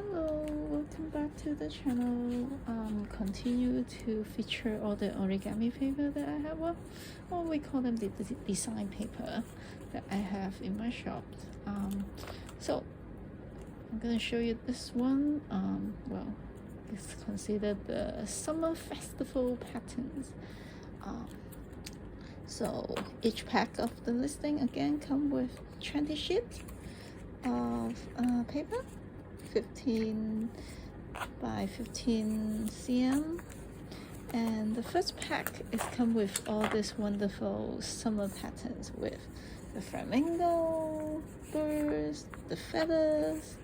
Hello, welcome back to the channel. Continue to feature all the origami paper that I have. Well, we call them the design paper that I have in my shop. So I'm gonna show you this one. Well, it's considered the summer festival patterns. So each pack of the listing again come with 20 sheets of paper, 15 by 15 cm, and the first pack is come with all these wonderful summer patterns with the flamingo, birds, the feathers,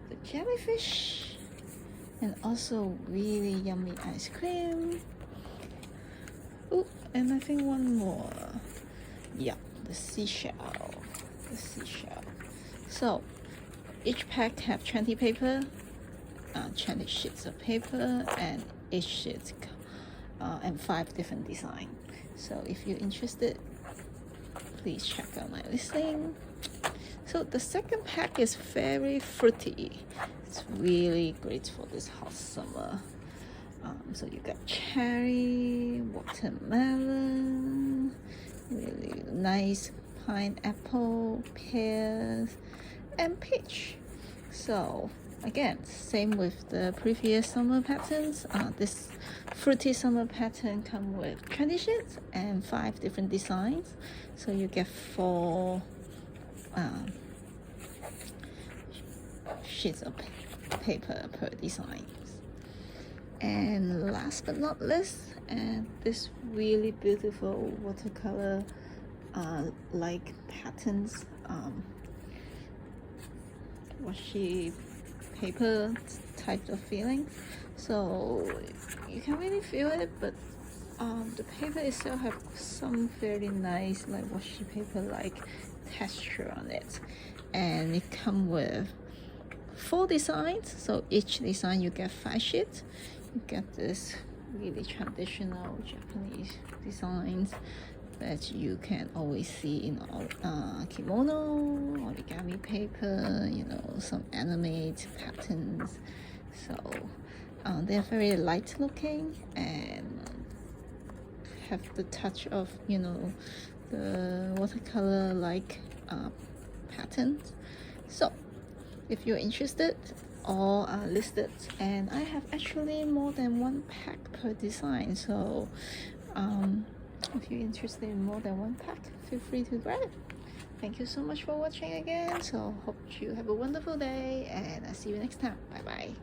the jellyfish, and also really yummy ice cream. Oh, and I think one more. Yeah, the seashell. So each pack have 20 paper, 20 sheets of paper, and each sheet and 5 different designs. So if you're interested, please check out my listing. So the second pack is very fruity. It's really great for this hot summer. So you got cherry, watermelon, really nice pineapple, pears, and peach. So again, same with the previous summer patterns. This fruity summer pattern come with 20 sheets and 5 different designs. So you get 4 sheets of paper per design. And last but not least, and this really beautiful watercolor like patterns, washi paper type of feeling. So you can really feel it, but the paper itself have some very nice like washi paper like texture on it, and it come with 4 designs. So each design you get 5 sheets. You get this really traditional Japanese designs that you can always see in kimono, origami paper, some animate patterns. So they're very light looking and have the touch of the watercolor like patterns. So if you're interested, all are listed, and I have actually more than 1 pack per design. So if you're interested in more than 1 pack, feel free to grab it. Thank you so much for watching again. So hope you have a wonderful day, and I'll see you next time. Bye bye.